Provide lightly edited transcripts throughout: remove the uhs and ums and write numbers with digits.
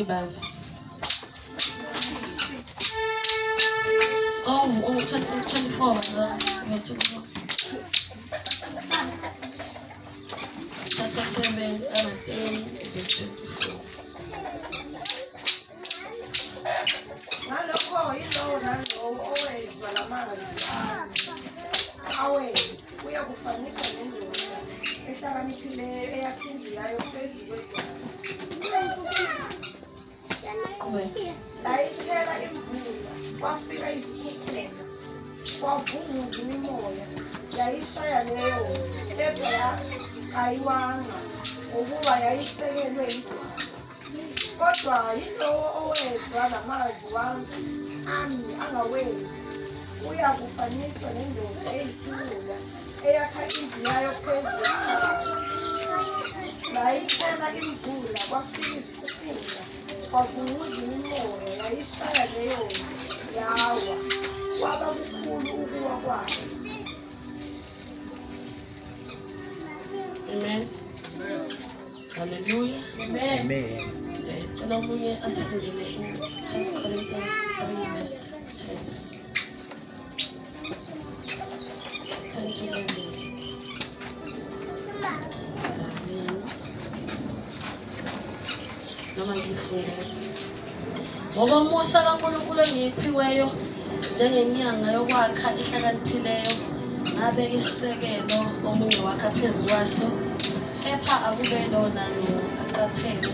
baba. Oh, 24 verse 24. Chapter 7, 10, verse 24. Ngalokho yilowo nalowo owezwa lamazwi awenza uyakufaniswa nendoda ehlakaniphileyo eyakha indlu yayo phezu kwedwala. Layithela imvula, kwafika izikhukhula, kwavunguza imimoya, yayishaya leyo kepha ayiwanga ngokuba yayisekelwe idwala. Kodwa yilowo owezwa lamazwi ami angawenzi uyakufaniswa nendoda eyisimula eyakha indlu yayo phezu kwethabathi. Layithela imvula, kwafika izikhukhula, kwavunguza imimoya, yayishaya leyo ndlu, yawa, kwaba kukhulu ukuwa kwayo. Amen. Hallelujah. Amen. Cela omunye asifundele in 1 Corinthians 3 verse 10. 10 to 11. Amen. Noma ngifundele. Ngoba umusa kaNkulunkulu engiyiphiweyo njengenyanga yokwakha ihlakaniphileyo ngabe isisekelo omunye wakha phezu kwaso, kepha akube lona aqaphele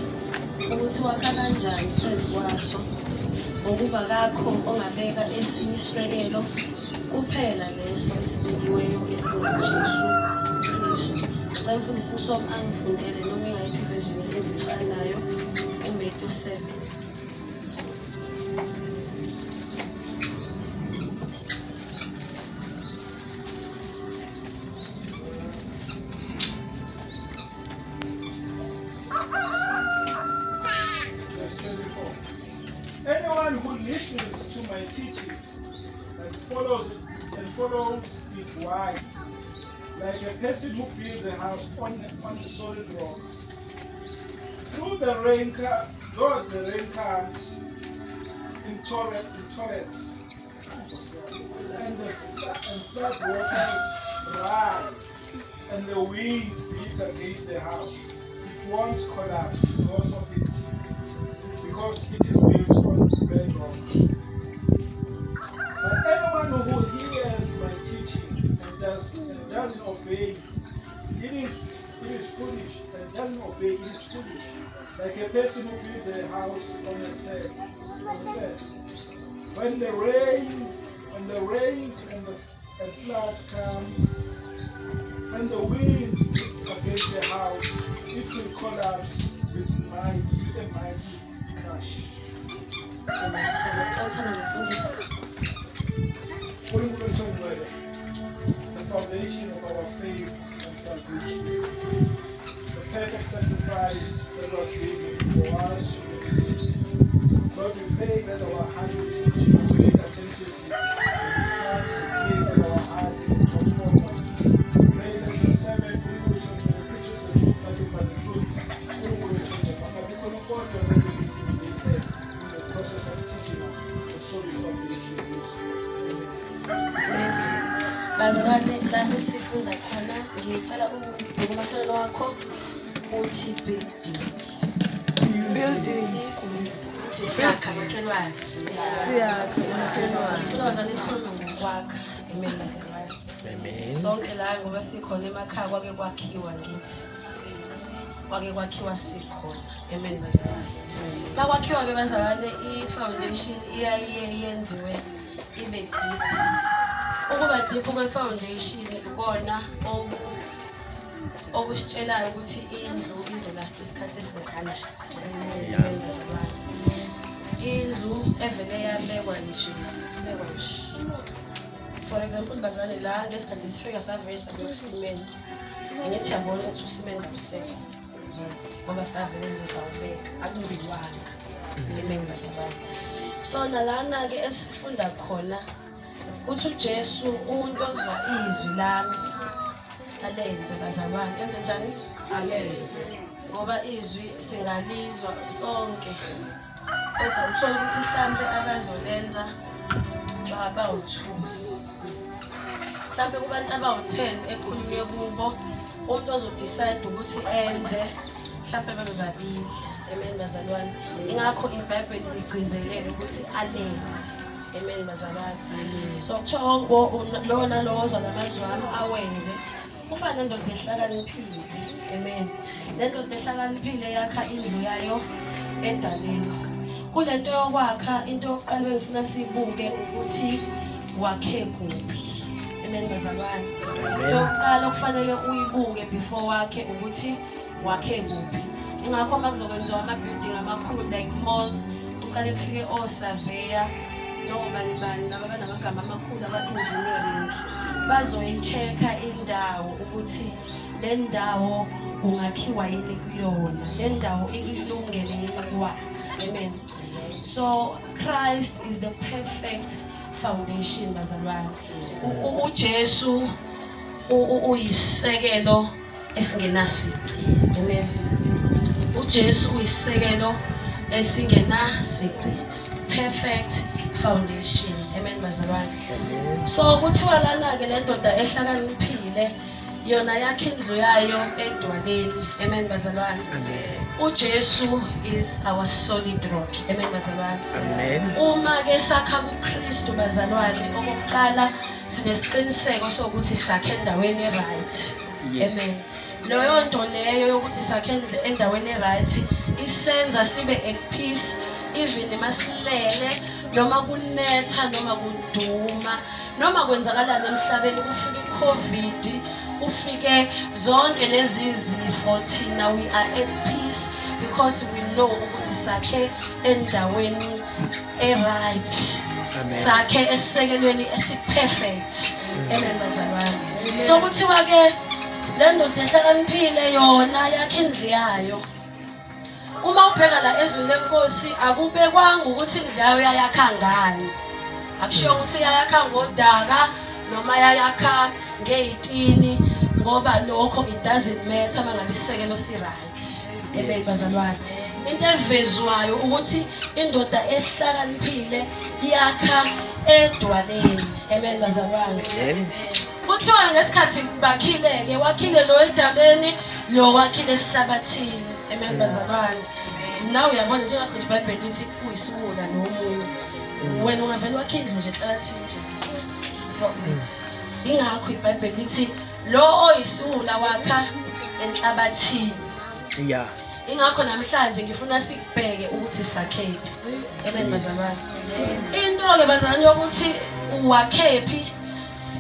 ukuthi wakha kanjani phezu kwaso, ngokuba kakho ongabeka esinye isisekelo kuphela leso esibekiweyo esinguJesu Kristu. Ngicela umfundisi uSomo angifundele noma ingayiphi version emfishanayo uMatthew 7. Anyone who listens to my teaching and follows it wise, like a person who builds a house on the solid rock. Though the rain comes in torrents, and flood waters rise, and the wind beats against the house, it won't collapse because it is built on bedrock. But anyone who hears my teaching and doesn't obey, it is foolish, and doesn't obey, it is foolish. Like a person who builds a house on the sand. When the rains and floods come, and the wind beats against the house, it will collapse with a mighty crash. The foundation of our faith and salvation. The perfect sacrifice that was given for us. Lord, we pray that our hearts will see you, gaze attentively, and gaze at our hearts and transform us. Pray that your servant will reach and the preachers will be nothing but the truth. Who will reach the Father? Because of God, you are ready to intimidated in the process of teaching us the solid foundation of this. Bazalwane la esifunda khona ngicela ukubheka umakhelwane wakho uthi building uthi siyakha makhelwane ngifuna bazalwane sikhulume ngokwakha. Amen bazalwane. Amen. Sonke la ngoba sikhona emakhaya kwake kwakhiwa ngithi kwake kwakhiwa sikhona. Amen bazalwane. La kwakhiwa ke bazalwane i-foundation iyenziwe ibe deep. Ukuba deep kwe-foundation ikona okusitshelayo ukuthi indlu izolasta isikhathi esingakanani. Indlu evele yabekwa nje. For example bazalwane la ngesikhathi sifika savele sabeka usimeni. Ngithi yabona ukuthi usimeni awusekho. Ngoba savele nje sawubeka akumbilwanga. Amen bazalwane. So nalana ke esifunda khona uthi uJesu umuntu ozwa izwi lami alenze bazalwane enze njani? Alenze. ngoba izwi singalizwa sonke kodwa uthola ukuthi mhlambe abazolenza bawu-2 mhlambe kubantu abawu-10 ekhulunywe kubo umuntu ozodecide ukuthi enze mhlambe babe 2. Amen bazalwane. Ingakho iBhayibheli ligcizelele ukuthi alenze. Amen bazalwane. So kuthiwa lowo nalowo ozwa lamazwi ami awenze ufana nendoda ehlakaniphile. Amen. Le ndoda ehlakaniphile yakha indlu yayo edaleni. Kule nto yokwakha into yokuqala engifuna sibuke ukuthi wakhe kuphi. Amen bazalwane. Into yokuqala okufanele uyibuke before wakhe ukuthi wakhe kuphi. Ingakho uma kuzokwenziwa ama-building amakhulu like malls kuqale kufike o-surveyor noma bani laba banamagama amakhulu aba-engineering bazoyi-check-a indawo ukuthi le ndawo kungakhiwa yini kuyona, le ndawo ilungele yini ukwakha. Amen. So Christ is the perfect foundation bazalwane. uJesu uyisekelo esingenasici. Amen. uJesu uyisekelo esingenasici. Perfect foundation. Amen bazalwane. So kuthiwa lana-ke le ndoda ehlakaniphile yona yakhe indlu yayo edwaleni. Amen bazalwane. uJesu is our solid rock. Amen bazalwane. Uma-ke sakha kuKristu bazalwane, okokuqala sinesiqiniseko sokuthi sakhe endaweni e-right. Amen. Leyo nto leyo yokuthi sakhe endaweni e-right isenza sibe at peace even masilele noma kunetha noma kuduma noma kwenzakalana emhlabeni, kufike iCovid, kufike zonke lezi zifo, thina we are at peace because we know ukuthi sakhe endaweni e-right. Sakhe esisekelweni esi-perfect. Amen bazalwane. So kuthiwa-ke le ndoda ehlakaniphile yona yakhe indlu yayo. Uma ubheka la ezweni lenkosi akubekwanga ukuthi indlu yayo yayakha ngani. Akushiyo ukuthi yayakha ngodaka noma yayakha ngey'tini ngoba lokho it doesn't matter mangabe isisekelo si-right. Amen bazalwane. Into evezwayo ukuthi indoda ehlakaniphile yakha edwaleni. Amen bazalwane. Kuthiwa ngesikhathi bakhile-ke wakhile lo edabeni lo wakhile esihlabathini. Amen bazalwane. Nawe uyabona njengakho nje iBhayibheli lithi uyisukula nomunye. Wena ungavela wakhe indlu nje ehlabathini nje. Ingakho iBhayibheli lithi lo oyisula wakha enhlabathini. Yeah. Ingakho namhlanje ngifuna sikubheke ukuthi sakhephi. Amen bazalwane. Into-ke bazalwane yokuthi wakhephi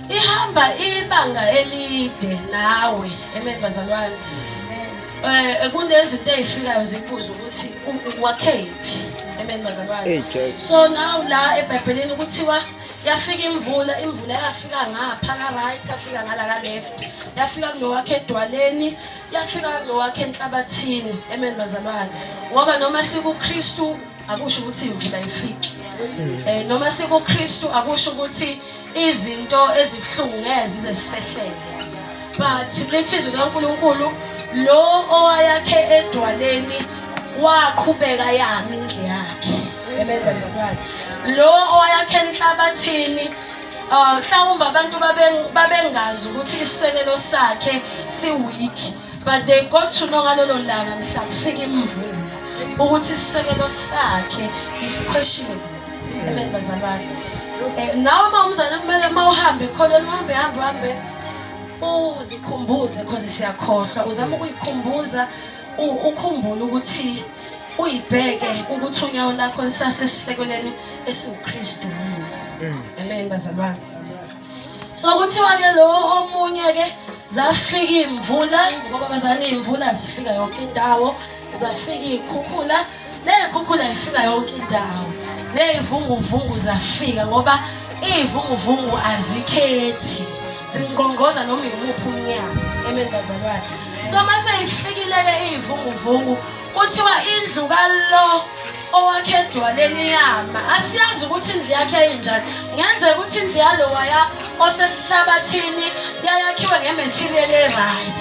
ihamba ibanga elide nawe. Amen bazalwane. Kunezinto ezifikayo zibuza ukuthi wakhephi. Amen bazalwane. So now la eBhayibhelini kuthiwa yafika imvula yafika ngapha ka-right, yafika ngala ka-left, yafika kulo wakhe edwaleni, yafika kulo wakhe enhlabathini. Amen bazalwane. Ngoba noma sikuKristu akusho ukuthi imvula ayifiki. Noma sikuKristu akusho ukuthi izinto ezibuhlungu ngeke zize zisehlele. But lithi izwi likaNkulunkulu lo owayakhe edwaleni waqhubeka yami indlu yakhe. Amen bazalwane. Lo owayakhe enhlabathini mhlawumbe abantu babengazi ukuthi isisekelo sakhe si-weak, but they got to know ngalolo langa mhla kufika imvula ukuthi isisekelo sakhe is questionable. Amen bazalwane. Nawe uma umzane kumele uma uhambe khona uhambe uzikhumbuze because siyakhohlwa. Uzama ukuyikhumbuza ukhumbule ukuthi uyibheke ukuthi unyawo lakho lisasesisekelweni esiuKristu. Amen bazalwane. So kuthiwa-ke lo omunye-ke zafika imvula ngoba bazalwane iy'mvula zifika yonke indawo, zafika iy'khukhula, ney'khukhula zifika yonke indawo, ney'vunguvungu zafika ngoba iy'vunguvungu azikhethi, zingqongqoza noma yimuphi umnyango. Amen bazalwane. So mase ifikile-ke iy'vunguvungu kuthiwa indlu kalo owakhe edwaleni yama asiyazi ukuthi indlu yakhe injani. Ngenzeka ukuthi indlu yalowaya osesihlabathini yayakhiwe ngematerial e-right.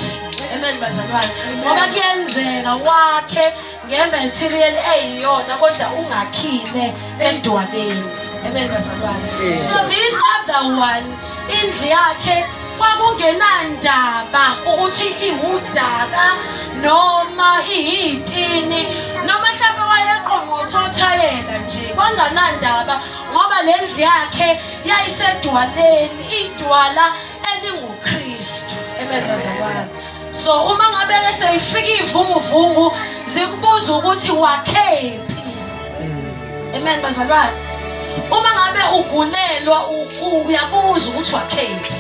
Amen bazalwane. Ngoba kuyenzeka wakhe ngematerial eyiyona kodwa ungakhile edwaleni. Amen bazalwane. So this other one indlu yakhe kwakungenandaba ukuthi ihudaka noma ihitini noma mhlawumbe wayeqongqotha othayela nje kwanganandaba ngoba le ndlu yakhe yayisedwaleni idwala elinguKristu. Amen bazalwane. So uma ngabe seyifika ivunguvungu zikubuza ukuthi wakhephi. Amen bazalwane. Uma ngabe ugulelwa uyabuza ukuthi wakhephi.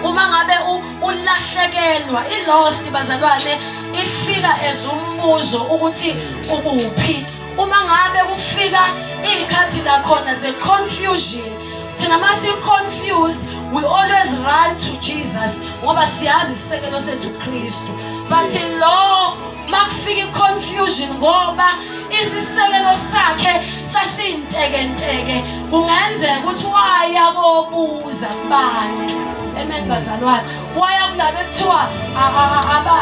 Uma ngabe ulahlekelwa ilost bazalwane ifika ezumbuzo ukuthi ukuphi. Uma ngabe kufika ikhathi la khona ze confusion thina masi confused we always run to Jesus ngoba siyazi isisekelo sethu uKristu. But lo makufika confusion ngoba isisekelo sakhe sasintekenteke kungenzeka ukuthi waya kobuza kubantu. Amen bazalwane. Waya kulabo ekuthiwa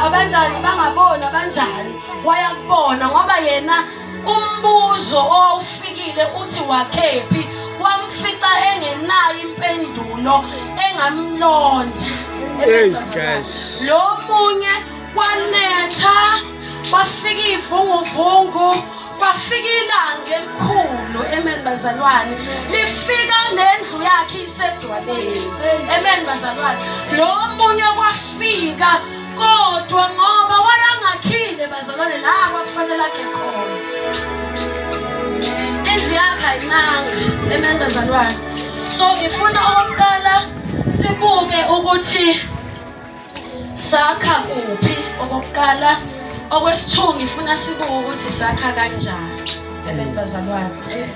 abanjani bangabona abanjani waya kubona ngoba yena umbuzo owufikile uthi wakhephi wamfica engenayo impendulo engamlonda. Amen bazalwane. Lo munye kwanetha kwafika ivunguvungu kwafika ilanga elikhulu. Amen bazalwane. Lifika nendlu yakhe isedwaleni. Amen bazalwane. Lo munye kwafika kodwa ngoba wayangakhile bazalwane la kwakufanele akhe khona. Indlu yakhe ayimanga. Amen bazalwane. So ngifuna okokuqala sibuke ukuthi sakha kuphi okokuqala. Okwesithu ngifuna sibuke ukuthi sakha kanjani. Amen bazalwane.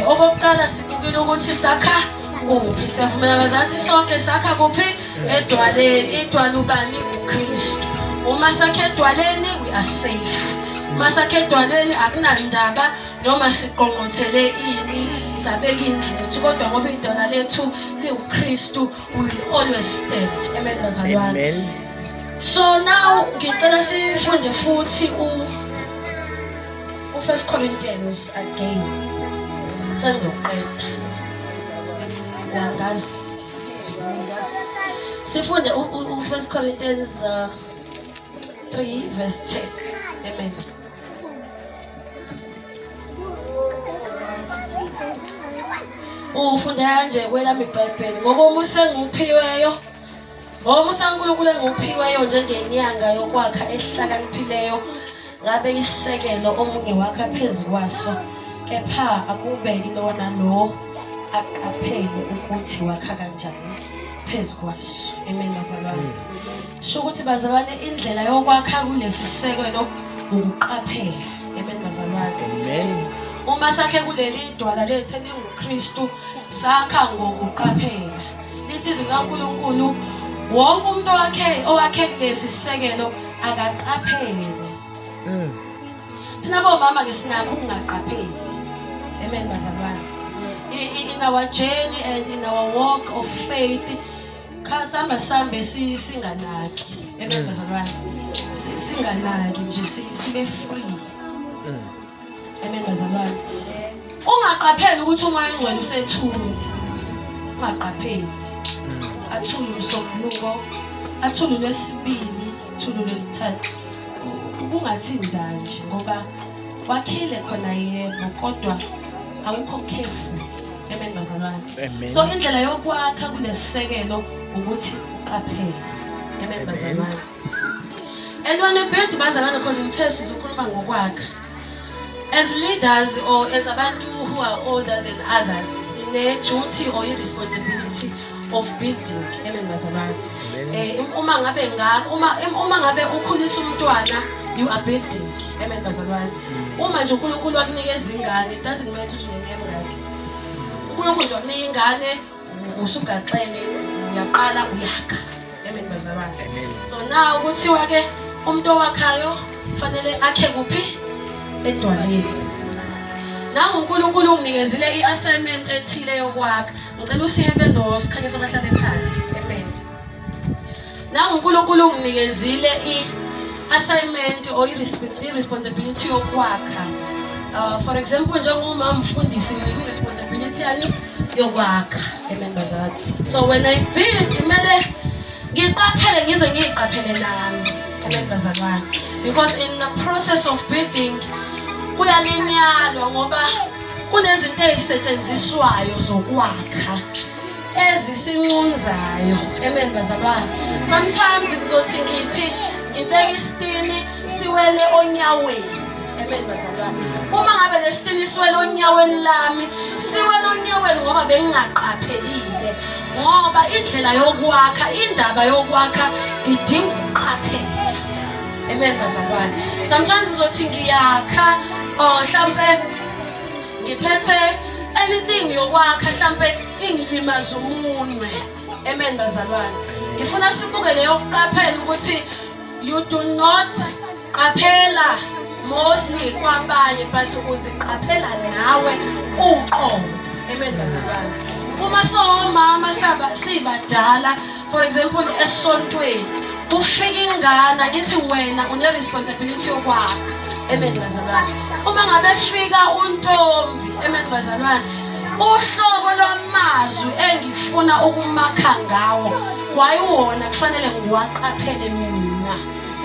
Okokuqala sibukile ukuthi sakha kuphi. Siyavumela bazansi sonke sakha kuphi edwaleni. Idwala ubani? uKristu. Uma sakhe edwaleni we are safe. Uma sakhe edwaleni akunandaba noma siqongqothele ini sabeka indlethu kodwa ngoba idwala lethu liuKristu we will always stand. Amen bazalwane. Amen. So now ngicela sifunde futhi u1 Corinthians again. Sengizoqeda. Yangazi. Sifunde u1 Corinthians 3 verse 10. Amen. Ufunde kanje kwelami iBhayibheli ngokomusa enguphiweyo. Ngomusa uNkulunkulu enguphiweyo njengenyanga yokwakha ehlakaniphileyo ngabe isekelo omunye wakha phezulu kwaso kepha akube ilona lo aqaphele ukuthi wakha kanjani phezulu kwaso. Amen bazalwane. Sho ukuthi bazalwane indlela yokwakha kulesi sekelo ukuqaphela. Amen bazalwane. Amen. Uma sakhe kuleli idwala lethu elinguKristu sakha ngokuqaphela. Lithi izwi kaNkulunkulu wonke umuntu owakhe kulesi sekelo akaqaphele. Thina bomama ke sinakho ukungaqapheli. Amen bazalwane. In our journey and in our walk of faith khasamba sambe singanaki. Amen bazalwane. Singanaki nje sibe free. Amen bazalwane. Ungaqapheli ukuthi umoya ongcwele usethule. Ungaqapheli. Athulu usomluko, athulu lwesibili, athulu lwesithathu. Kungathini nje ngoba wakhile khona yebo kodwa awukho careful. Amen bazalwane. So indlela yokwakha kulesisekelo ukuthi uqaphele. Amen bazalwane. Elwane bethu bazalwane because ngithe sizokhuluma ngokwakha. As leaders or as abantu who are older than others, sine duty or responsibility of building. Amen bazalwane. Uma ngabe ukhulisa umntwana you are building. Amen bazalwane. Uma nje uNkulunkulu wakunikeza ingane it doesn't matter ukuthi unemngaki. uNkulunkulu nje wakunika ingane usugaxele uyaqala uyakha. Amen bazalwane. So now kuthiwa ke umuntu owakhayo fanele akhe kuphi? Edwaleni. Nangu uNkulunkulu unginikezile i-assignment ethile yokwakha. Ngicela usihebe nosikhanyiso bahlale phansi. Amen. Nangu uNkulunkulu unginikezile i-assignment or i-responsibility yokwakha. For example, njengomama mfundisi nginikwe i-responsibility yani yokwakha. Amen bazalwane. So when I build, kumele ngiqaphele ngize ngiqaphele nami. Amen bazalwane. Because in the process of building kuyalinyalwa ngoba kunezinto ezisetshenziswayo zokwakha ezisinxunzayo. Amen bazalwane. Sometimes kuzothi ngithi ngibeka isitini siwele onyaweni. Amen bazalwane. Uma ngabe lesitini siwele onyaweni lami, siwele onyaweni ngoba bengingaqaphelile. Ngoba indlela yokwakha, indaba yokwakha idinga ukuqaphela. Amen bazalwane. Sometimes ngizothi ngiyakha mhlambe ngiphethe anything yokwakha mhlambe ingilimaza umunwe. Amen bazalwane. Ngifuna sibuke leyo ukuqaphela ukuthi you do not qaphela mostly kwabanye but uziqaphela nawe uqobo. Amen bazalwane. Uma somama sibadala, for example esontweni, ufika ingane ngithi wena une responsibility yokwakha. Amen bazalwane. Uma ngabe fika untombi, amen bazalwane, uhlobo lwamazwi engifuna ukumakha ngawo kwayiwona kufanele ngiwaqaphele mina.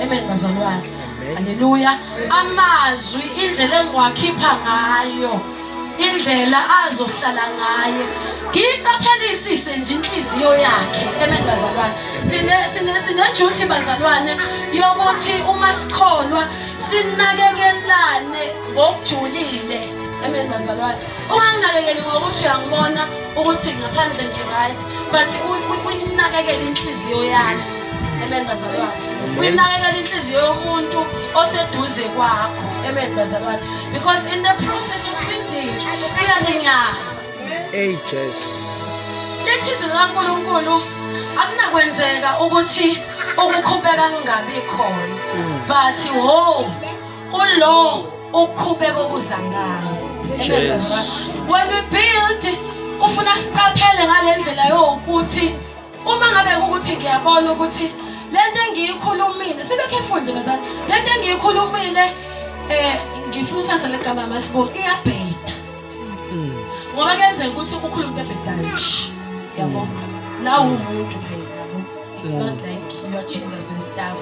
Amen bazalwane. Haleluya. Amazwi indlela engiwakhipha ngayo, indlela azohlala ngaye, ngiqaphelisise nje inhliziyo yakhe. Amen bazalwane. Sine duty bazalwane yokuthi uma sikholwa sinakekelane ngokujulile. Amen bazalwane. Unganginakekeli ngokuthi uyangibona ukuthi ngaphandle ngi-right but uyinakekele inhliziyo yakhe. Amen bazalwane. Uyinakekele inhliziyo yomuntu oseduze kwakho. Amen bazalwane. Because in the process of building kuyalinyala. Ages. Lethizwe likaNkulunkulu akunakwenzeka ukuthi ukukhubeka kungabi khona. But kulo ukukhubeka okuzangayo. Amen bazalwane. When we build kufuna siqaphele ngalendlela yokuthi uma ngabe ukuthi ngiyabona ukuthi lento engiyikhulumile sibe careful nje bazalwane. Lento engiyikhulumile ngifuna usasa legama masibo iyabheda. Ngoba kuyenzeka ukuthi ukhuluma into ebhedayo. Yabo. Nawu umuntu phela yabo. It's not like you are Jesus and stuff.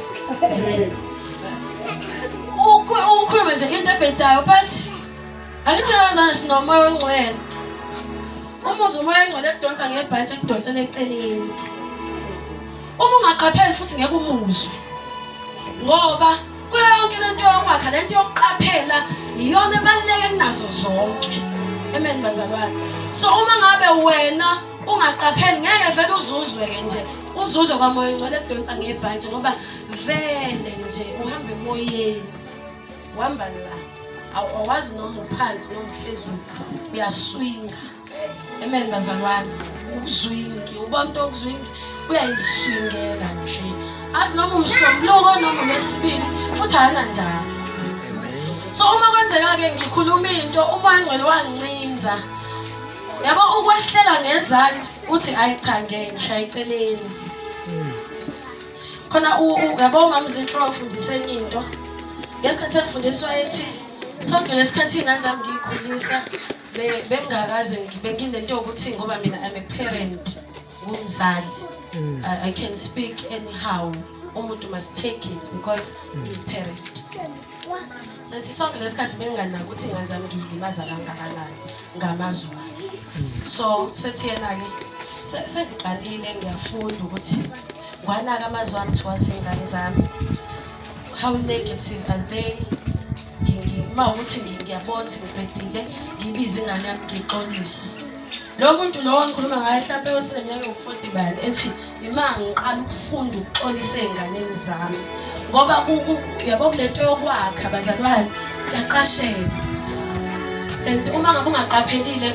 Ukhuluma nje into ebhedayo but angithi yazana sinomoya ongcwele. Uma uzomoya ongcwele ekudonsa ngebhanti ekudonsela eceleni. Uma ungaqapheli futhi ngeke umuzwe. Ngoba kuyo yonke lento yokwakha, lento yokuqaphela iyona ebaluleke kunazo zonke. Amen bazalwane. So uma ngabe wena ungaqapheli ngeke vele uzuzwe nje. Uzuzwe kwamoya ongcwele ekudonsa ngebhanti ngoba vele nje uhamba emoyeni. Uhamba la. Awazi noma uphansi noma phezulu. Uyaswinga. Amen bazalwane. Ukuzwingi, uba umuntu okuzwingi uyayiswingela nje. Azi noma umsombuluko noma lesibili futhi ayanandaba. So uma kwenzeka ke ngikhuluma into umoya ongcwele wangincinza. Yabo ukwehlela ngezansi uthi ayi cha ngeke ngishaya eceleni. Khona yabo mamzinhlo ufundise into. Ngesikhathi engifundiswa ethi sonke lesikhathi ingane zami ngiyikhulisa bengakaze ngibenginento yokuthi ngoba mina I'm a parent, ngumzali. I can speak anyhow. Umuntu must take it because I'm a parent. Sethi sonke lesikhathi benganaka ukuthi ingane zami ngiyilimaza kangakanani ngamazwi. So sethi yena ke sengiqalile ngiyafunda ukuthi ngwanaka amazwi ami towards ingane zami. How negative are they? Uma ukuthi ngiyabona ngibhedile ngibiza ingane yami ngixolise. Lo muntu lo ngikhuluma ngaye mhlawumbe oseneminyaka u40 bani ethi ima ngiqala ukufunda ukuxolisa einganeni zami. Ngoba yabo kulento yokwakha bazalwane kuyaqashela. And uma ngabe ungaqaphelile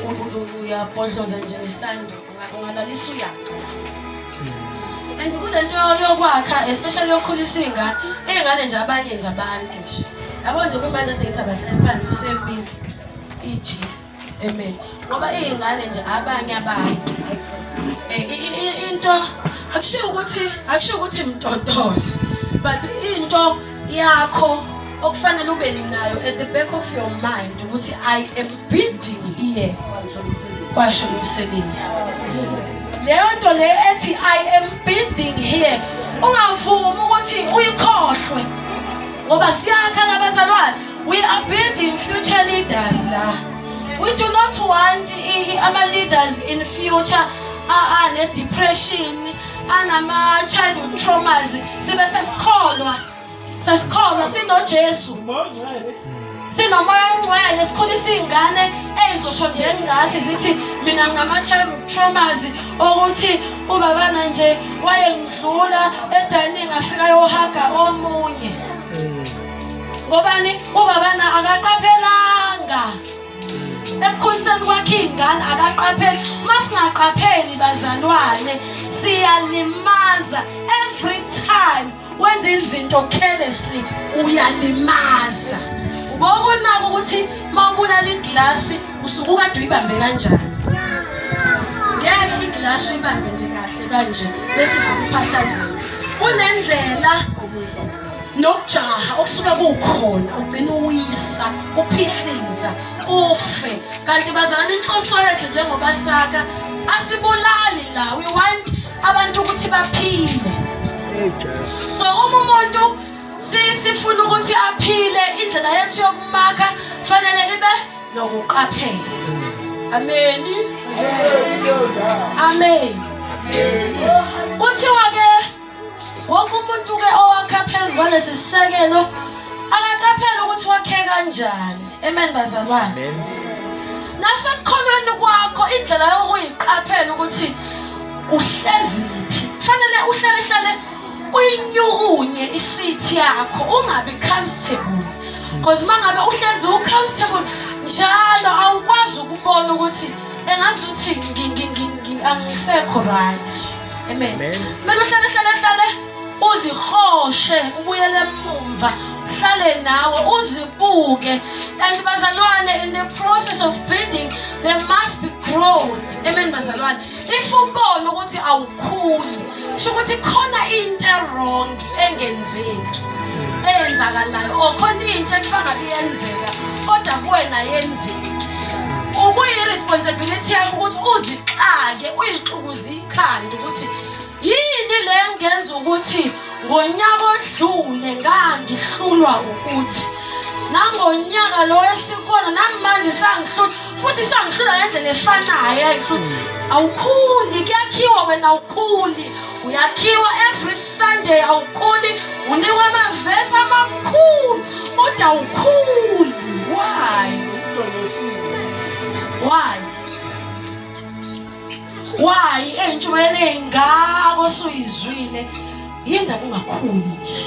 uyabhodloza nje nesando ungalalisa uyaca. And kulento yokwakha especially yokukhulisa ingane nje abanye nje abantu nje. Yabo nje kumanje date abahlali phansi usempili. iji. Amen. Ngoba izingane nje abanye abantu into akushiyo ukuthi mtotozi, but into yakho okufanele ube nayo at the back of your mind ukuthi I am building here. Kwasho umsebenzi. Leyo nto le ethi I am building here ungavumi ukuthi uyikhohlwe ngoba siyakha labazalwane. We are building future leaders la. We do not want our leaders in future ne depression anama childhood traumas sibe sesikholwa sino Jesu. Sinomoya ongcwele sikhulisa izingane ezisho njengathi zithi mina ngama childhood traumas ukuthi ubabana nje wayengidlula eDaning afika yohaga omunye. Ngobani ubabana akaqaphelanga ekukhuliseni kwakhe ingane akaqapheli. Masingaqapheli bazalwane siyalimaza every time wenza izinto carelessly uyalimaza. Ubona ukuthi mawubulala iglasi usuke ukade uyibambe kanjani. Ngeke iglasi uyibambe nje kahle kanje bese ukuphahlazela. Kunendlela nokujaha okusuke kukhona ugcina uyisa uphihliza ufe. Kanti bazalwane inhloso yethu njengoba saka asibulali la. We want abantu ukuthi baphile. So umuntu sifuna ukuthi aphile indlela yethu yokumakha fanele ibe nokuqaphela. Amen. Amen. Kuthiwa ke wonke umuntu ke owakha phezu kwalesi sisekelo akaqaphela ukuthi wakhe kanjani. Amen bazalwane. Nasekukholweni kwakho indlela yokuyiqaphela ukuthi uhleziphi. Fanele uhlale uyinyukunye isithi yakho ungabi comfortable. Because mangabe uhlezi ucomfortable njalo awukwazi ukubona ukuthi engazuthi angisekho right. Amen. Mele uhlale uzihoshe ubuyele emumva uhlale nawe uzibuke. And bazalwane, in the process of building there must be growth. Amen bazalwane. If ubona ukuthi awukhuli sho ukuthi khona into wrong engenzeki eyenzakalayo or khona into efanele iyenzeka kodwa kuwena yenzeki. Ukuyi-responsibility yakho ukuthi uzixake uyixukuze ikhanda ukuthi yini le engenza ukuthi ngonyaka odlule ngangihlulwa ukuthi nangonyaka lo esikhona namanje sangihlula futhi sangihlula ngendlela efanayo ayihlula. Awukhuli kuyakhiwa wena awukhuli. Uyakhiwa every Sunday awukhuli unikwa amavesi amakhulu kodwa awukhuli. Why entshubeni engako suyizwile yindaba ungakhuli nje.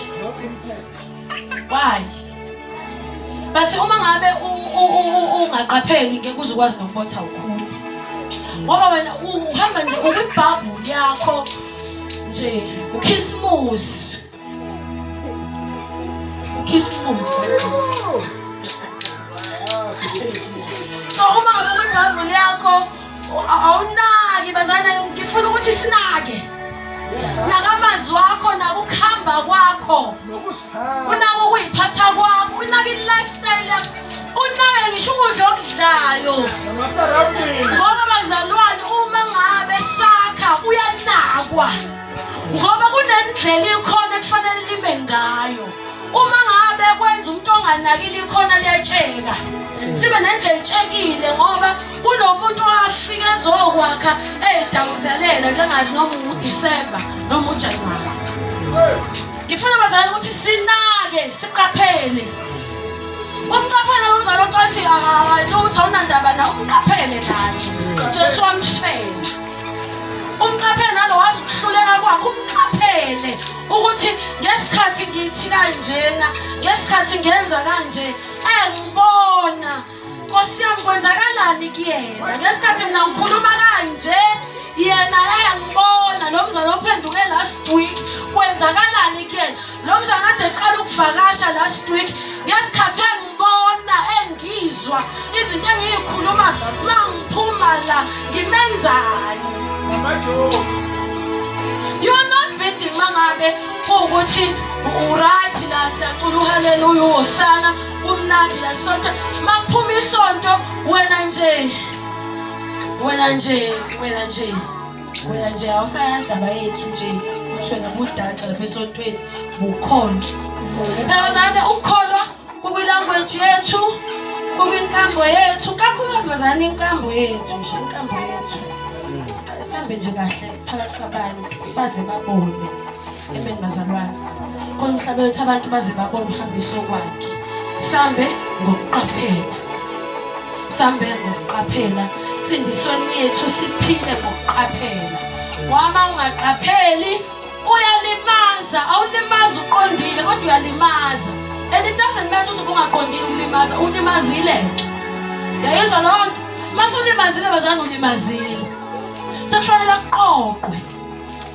Why? But uma ngabe ungaqapheli ngeke uzukwazi nokubotha awukhuli. Ngoba wena uhamba nje ukwibhabhuli yakho nje ukhisimusi. So uma ngabe ukwibhabhuli yakho awunaki bazana ngifuna ukuthi sinake. Nakamazwi wakho nakukhamba kwakho. Unako ukuyiphatha kwakho, unake i-lifestyle yakho. Unake ngisho ukudla okudlayo. Ngoba bazalwane uma ngabe sakha uyanakwa. Ngoba kunendlela ikhona ekufanele libe ngayo. Uma ngabe kwenza umuntu onganakile ikhona liyatsheka. Sibe nendlela etshekile ngoba kunomuntu owafika ezokwakha edawuzelela njengathi noma uDisemba noma uJanuwari. Ngifuna bazalwane ukuthi sinake siqaphele. Umqaphele umzalo othi lutho awunandaba na umqaphele naye. Jesu wamfela. Umqaphele nalo wazi ukuhluleka kwakho umqaphele ukuthi ngesikhathi ngithi kanjena ngesikhathi ngenza kanje ngibona Nkosi yami kwenzakalani kuyena ngesikhathi mina ngikhuluma kanje yena ngibona lo mzalo ophenduke last week kwenzakalani kuyena lo mzalo kade eqala ukuvakasha last week ngesikhathi ngibona uyabona engizwa izinto engiyikhuluma mangiphuma la ngimenzani. You're not vetting mangabe ukuthi uright la siyacula uhaleluya uhosana umnandi la sonke makuphuma isonto wena nje awusayazi ndaba yethu nje ukuthi wena budansa lapha esontweni bukhona. Bazane ukukholwa kulanguage yethu kukwinkambo yethu kakhulukazi bazane inkambo yethu nje inkambo yethu sihambe nje kahle phakathi kwabantu baze babone. Amen bazalwane. Khona umhlaba wethu abantu baze babone uhambiso kwakhe. Sambe ngokuqaphela sindisweni yethu siphile ngokuqaphela. Wama ungaqapheli uyalimaza, awulimaza uqondile kodwa uyalimaza. And it doesn't matter ukuthi ungaqondile ulimaza, ulimazile. Yayizwa lonto. Masulimazile bazana ulimazile. Sekufanele kuqoqwe.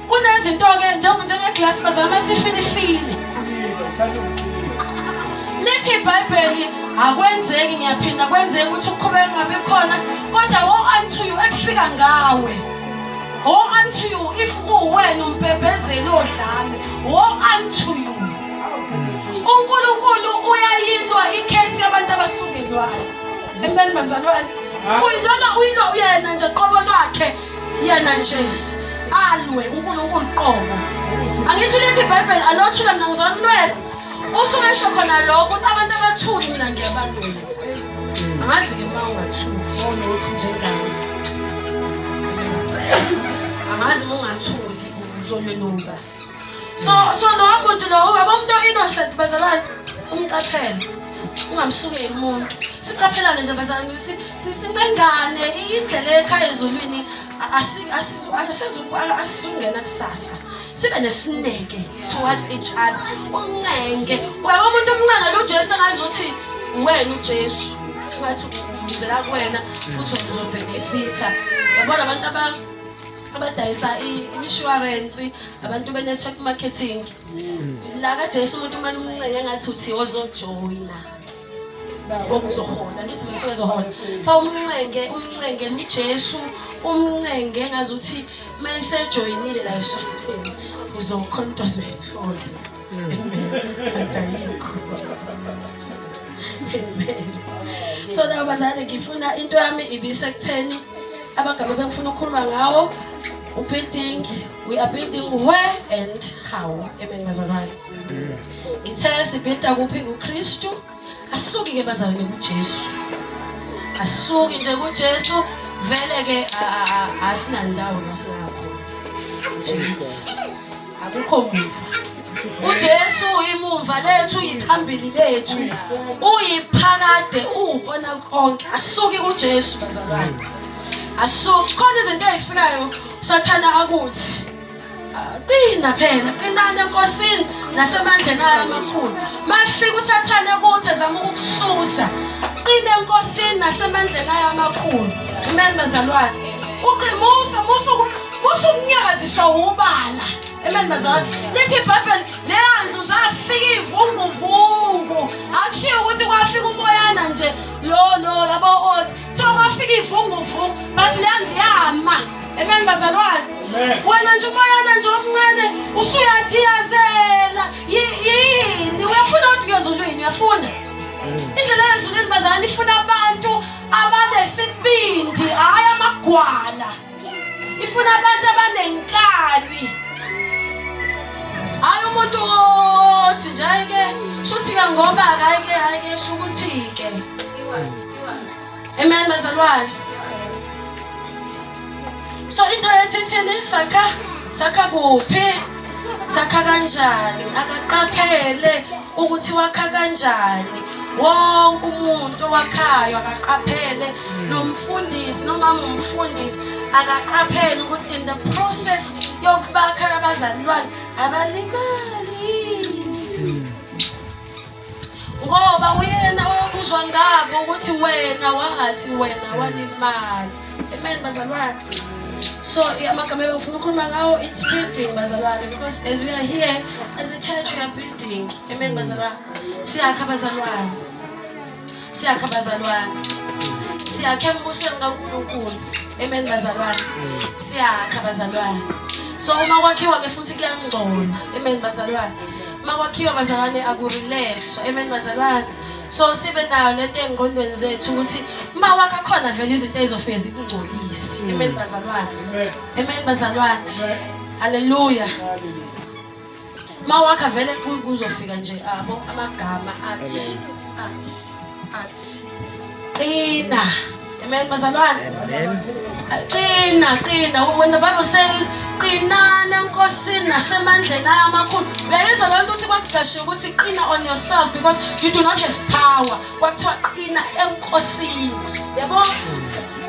Kunezinto ke njengeglass bazana masifilifili. Lithi iBhayibheli akwenzeki ngiyaphinda kwenzeke ukuthi ukukhubeka ngabe khona kodwa wo unto you ekufika ngawe. Wo unto you if uwena umbhebhezeli odlame. Wo unto you. uNkulunkulu uyayilwa icase yabantu abasukelwayo. Amen bazalwane. Uyilwa uyena nje qobo lwakhe yena nje alwe uNkulunkulu qobo. Angithi lithi iBhayibheli alothula mina ngizonilwela. Usumesho khona lokho ukuthi abantu abathuli mina ngiyabalwela. Angazi ke mawungathuli olokhu njengami. Angazi ungathuli uzolweluka. So lo muntu lo umuntu innocent bazalwane umqaphele. Ungamsukeli umuntu. Siqaphelane nje bazalwane sincengane indlela ekhaya ezulwini asizungena kusasa. Sibe nesineke towards each other. Umncenge. Uyabona umuntu omncane lo Jesu engazuthi wena uJesu. Wathi uzela kuwena futhi uzobenefita. Yabona abantu abadayisa insurance, abantu be-network marketing. La kaJesu umuntu manje umncenge engathi uthi ozojoyina. Ngokuzohola ngithi bese uzohola. Fa umncenge uJesu umncenge engazuthi mayesejoyinile la esontweni uzokhonto zethola. Amen. Ayikho. Amen. So la bazane ngifuna into yami ibisekutheni abagaba bengifuna ukukhuluma ngawo building. We are building where and how. Amen bazalwane. Ngithe sibhida kuphi kuKristu. Asuki ke bazalwane kuJesu. Asuki nje kuJesu vele ke asinandawo nasingakho. Akukho muva. uJesu uyimumva lethu uyiphambili lethu uyiphakade ubona konke. Asuki kuJesu bazalwane. Asuki khona izinto ezifikayo usathana akuthi qina phela qinana enkosini nasemandleni amakhulu. Mafika usathana ukuthi ezama ukukususa qina enkosini nasemandleni amakhulu. Amen bazalwane. Uqimusa musu ukunyakaziswa ubala. Amen bazalwane. Lithi iBhayibheli leyandlu zafika ivunguvungu. Akushiyo ukuthi kwafika umoyana nje lo labo othi thiwa kwafika ivunguvungu basi leyandlu yama. Amen bazalwane. Wena nje umoyana nje omncane usuyadiyazela yini uyafuna ukuthi uyezulwini uyafuna indlela yezulwini bazalwane ifuna abantu abanesibindi hayi amagwala. Ifuna abantu abanenkani. Hayi umuntu othi nje ke shuthi ke ngoba akayike sho ukuthi ke. Amen bazalwane. So into yethithini sakha kuphi? Sakha kanjani? Akaqaphele ukuthi wakha kanjani. Wonke umuntu owakhayo akaqaphele. Nomfundisi noma umfundisi akaqaphele ukuthi in the process yokubakha abazalwane abalimali. Ngoba uyena oyokuzwa ngabo ukuthi wena wathi wena walimali. Amen bazalwane. So amagama ebengifuna ukukhuluma ngawo it's building bazalwane because as we are here as a church we are building. Amen bazalwane. Siyakha bazalwane. siyakha bazalwane, siyakha embusweni kaNkulunkulu. Amen bazalwane, siyakha bazalwane. So uma kwakhiwa ke futhi kuyangcola. Amen bazalwane, uma kwakhiwa bazalwane akurelax. Amen bazalwane. So sibe nayo lento engqondweni zethu ukuthi uma wakha khona vele izinto ezofika zikungcolise. Amen bazalwane. Amen bazalwane. Hallelujah. Uma wakha vele kuzofika nje abo amagama athi qina. Amen bazalwane. Qina. When the Bible says qinani enkosini nasemandleni amakhulu, uyayizwa lento ukuthi kwakugashiwe ukuthi qina on yourself because you do not have power. Kwathiwa qina enkosini. Yabo?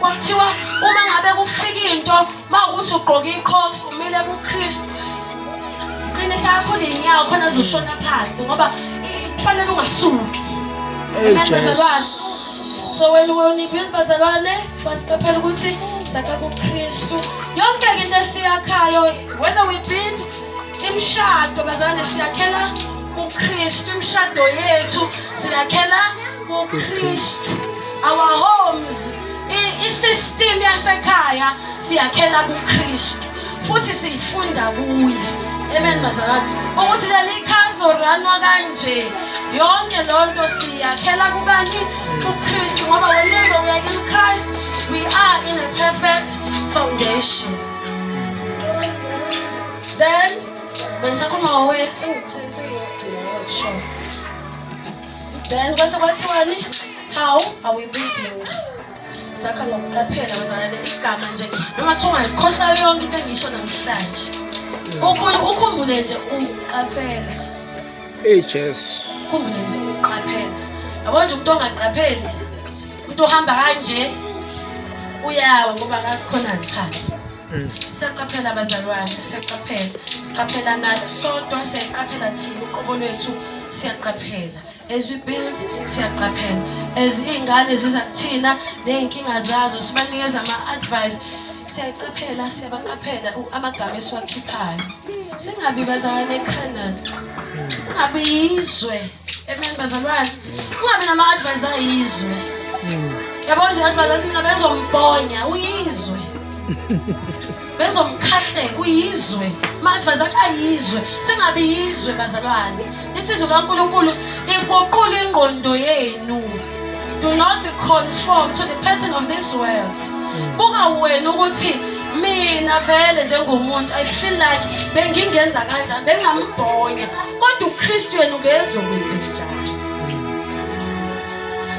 Kwathiwa uma ngabe kufika into mawukuthi ugqoka iCrocs umile kuKristu, qinisa yakho inyawo khona zizoshona phansi ngoba kufanele ungasuki. Amen bazalwane. So when we build bazalwane, basiqaphela ukuthi sakha kuKristu. Yonke into esiyakhayo, whether we build imshado bazalwane siyakhela kuKristu, imshado yethu siyakhela kuKristu. Our homes, isystem yasekhaya siyakhela kuKristu. Futhi sifunda kuye. Amen bazalwane. Ukuthi leli khazo ranwa kanje. Yonke lonto siyakhela kubani? kuKristu. Ngoba whenever we are in Christ, we are in a perfect foundation. Then bengisakhuluma sure. Then kwase kwathiwani, how are we building? Sakha ngokuqaphela bazalwane igama nje noma kuthiwa ungayikhohlwa yonke into engisho namhlanje. Ukhumbule nje uqaphela. Yes. Ukhumbule nje uqaphela. Yabo nje umuntu ongaqapheli, umuntu ohamba kanje uyawa ngoba akasikhonani phansi. Siyaqaphela abazalwane, siqaphela nala sodwa, siyaqaphela thina uqobo lwethu, siyaqaphela. As we build, siyaqaphela. As ingane ziza kuthina neyinkinga zazo sibanikeza ama-advice, siyabaqaphela amagama esiwakhiphayo. Singabi bazalwane eKhanani. Ungabi yizwe. Amen bazalwane. Ungabi nama-advice ayizwe. Yabo nje advice mina benzombonya uyizwe. Benzomkhahleka uyizwe. Ma-advice akhe ayizwe. Singabi yizwe bazalwane. Lithi izwi kaNkulunkulu iguqula ingqondo yenu. Do not be conformed to the pattern of this world. Buka wena ukuthi mina vele njengomuntu I feel like bengingenza kanjani, bengambonya. Kodwa uKristu yena ubezokwenza njani?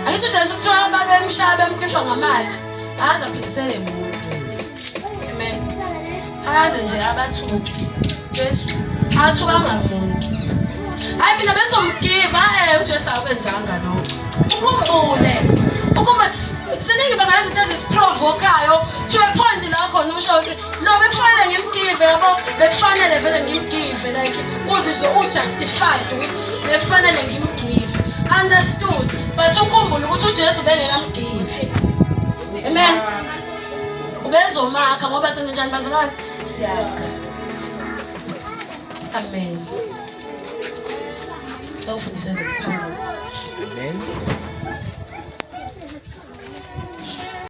Angithi Jesu kuthiwa ababemshaya bemkhifa ngamathe, akaze aphikisele umuntu. Amen. Akaze nje abathuke. Jesu athuka ngamuntu. Hayi mina benzomgiva uJesu akwenzanga lokho. Ukhumbule siningi bazalwane izinto ezisiprovokayo to a point la khona usho ukuthi lo bekufanele ngimgive yabo, bekufanele vele ngimgive like uzizwe ujustified ukuthi bekufanele ngimgive. Understood? But ukhumbule ukuthi uJesu bengekamgive. Amen. Ubezomakha ngoba senzenjani bazalwane? Siyakha. Amen. Awufundise phambili. Amen.